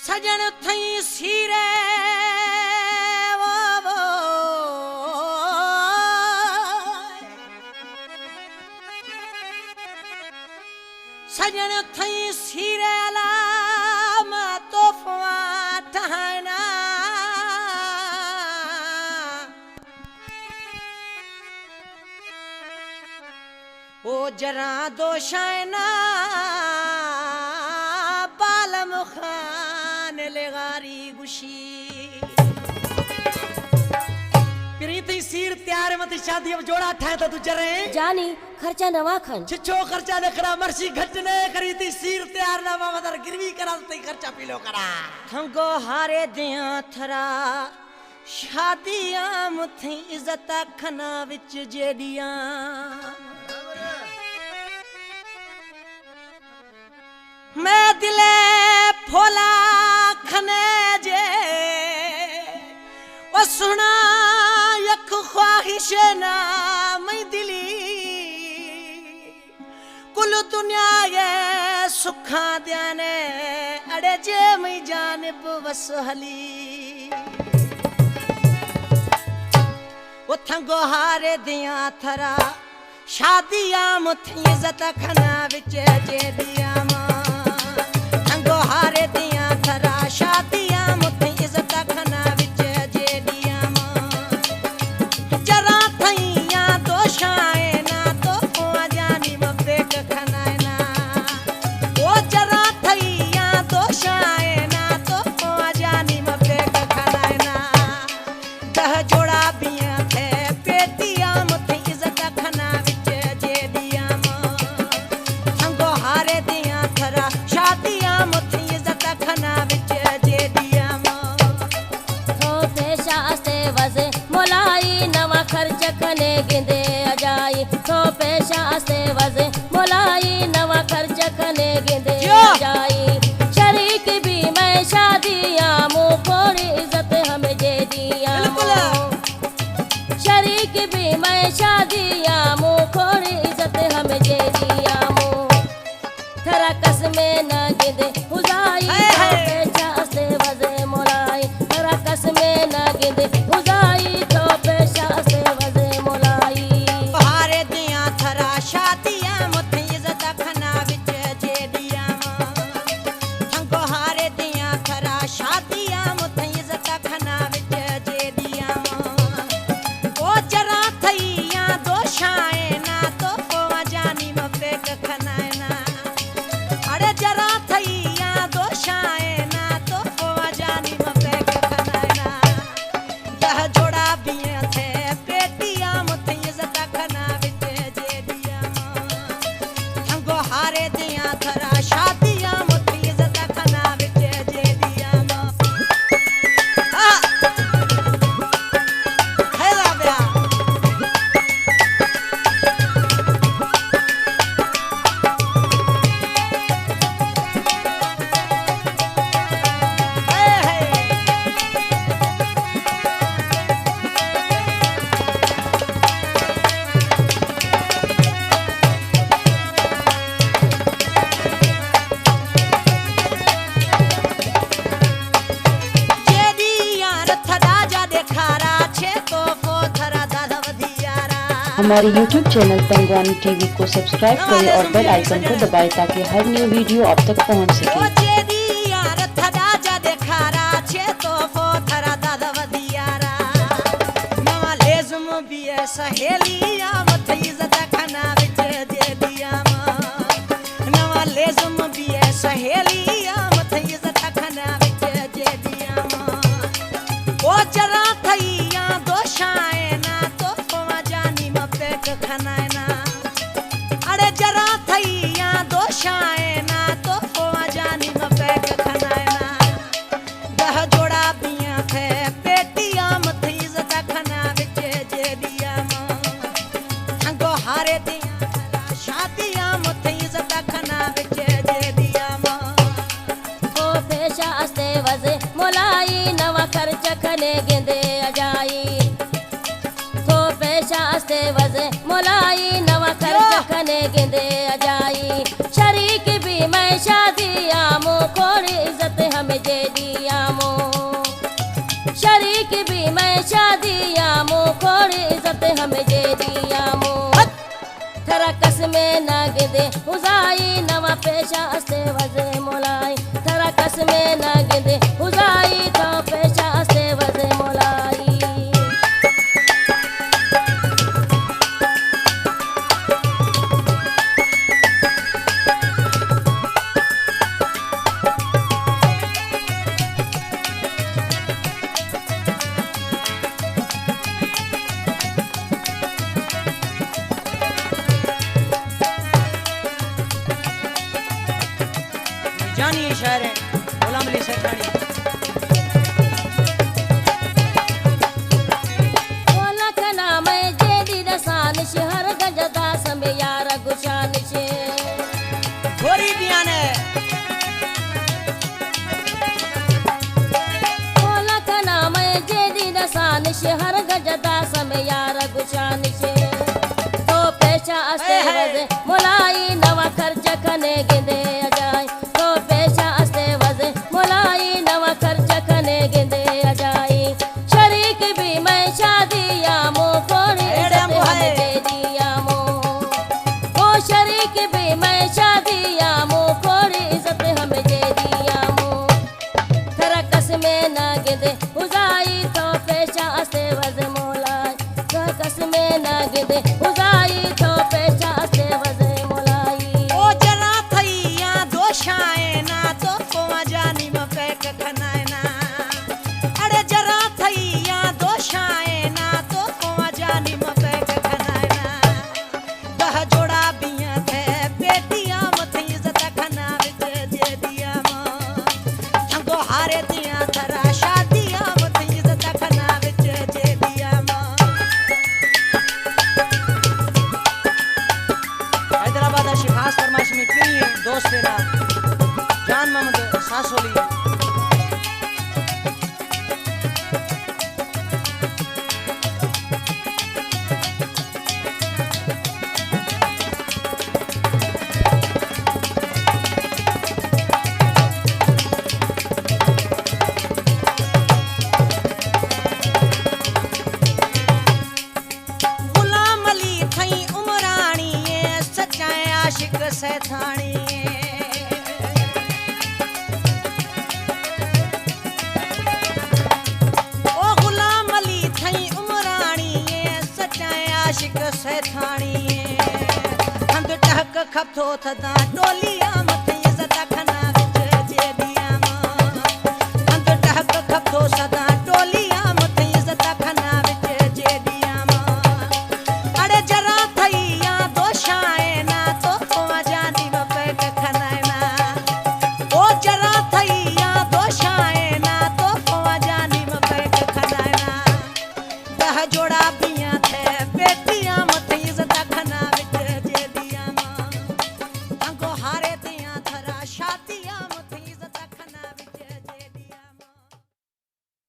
सजन थई सीरे वो सजन थई सीरे लाम तोहफा ठहना ओ जरा दोशाना बालम खान लेगारी गुशी प्रीति सीर तैयार मत शादी अब जोड़ा ठाए तो तू चरे जानी खर्चा नवा खन छिछो खर्चा न करा मर्सी घट ने करी थी सीर तैयार ना मदर गिरवी करा ते खर्चा पीलो करा थंगो हारे दिया थरा शादियां मुथी इज्जत खना विच जेडियां मैं दिले फोला खने जे ओ सुना यक ख्वाहिश ना मैं दिली कुल दुनिया ये सुखा द्याने अड़े जे मैं जानब वस हली ओ थंगो हारे दिया थरा शादियां मुथी इज्जत खना विच जे दिया हारे दिया थरा शादियां मुथी इज्जत खना विच जेडियां जरा थैया दोशाए ना तो जानी मबेक खनाना ओ जरा थैया दोशाए ना तो जानी मबेक खनाना दह जोड़ा बिया थे पेटियां मुथी इज्जत खना विच जेडियां थंगो हारे दिया थरा शादियां खर्च खने गिंदे अजाई तो पेशा से वजे मोलाई नवा खर्च खने गिंदे अजाई शरीक भी मैं शादियां मुँह फोड़ी इज्जत हमें दे दिया शरीक भी मैं शादियां मुँह फोड़ी इज्जत हमें दे दिया थरा कसमे न गिंदे हुजाई तो पेशा से वजे मोलाई थरा कसमे न गिंदे हुजाई तो पेशा हमारे YouTube चैनल पंगवानी टीवी को सब्सक्राइब करें और बेल आइकन को दबाएं ताकि हर न्यू वीडियो आप तक पहुंच सके। अरे जरा थैया दोशाए ना तो जानी मबेक खनाना दह जोड़ा बिया थे पेटियां मुथी इज्जत खना विच जेडियां थंगो हारे दिया शादियां मुथी इज्जत खना विच जेडियां तो पेशा से वजे मोलाई नवा खर्च खने गिंदे अजाई तो पेशा से वजे मोलाई नवा खर्च खने गिंदे अजाई शरीक भी मैं शादियां मुँह खोड़ी इज्जत हमें दे दी पेशा से वजे मोलाई थरा कस में न गिंदे हुजाई तो पेशा से वजे मोलाई जानिए शायर है गुलाम अली सेठानी। बोला का नाम है जेडी रसान शहर गजदा समय यार गुशान शे गोरी बियान है बोला का नाम है जेडी रसान शहर गजदा समय यार गुशान शे तो पेशा से वजे मोलाई नवा खर्च कने गिंदे अजाई तो पेशा से वजे मोलाई नवा खर्च कने गिंदे अजाई शरीक भी मैं शादिया मो कोरी इज्जत हम दे दिया मो ओ शरीक भी मैं शादिया मो कोरी इज्जत हम दे दिया मो थरा कस में न गिंदे हुजाई तो पेशा से वजे मोलाई थरा कस में न गिंदे हुजाई तो पेशा से वजे मोलाई ओ जरा थैया दोषाए ना तो कोवा जानी में पैक खनाए ना अरे जरा थैया दोषाए ना तो कोवा जानी में पैक खनाए ना दह जोड़ा बिया थे बेटिया मथी इज्जत खना विच जे दिया मां संगो हारे दिया थरा शादिया मथी इज्जत खना विच जे दिया मां। हैदराबाद शिफास फरमाइश में दोस्त तेरा जान मोहम्मद सासोली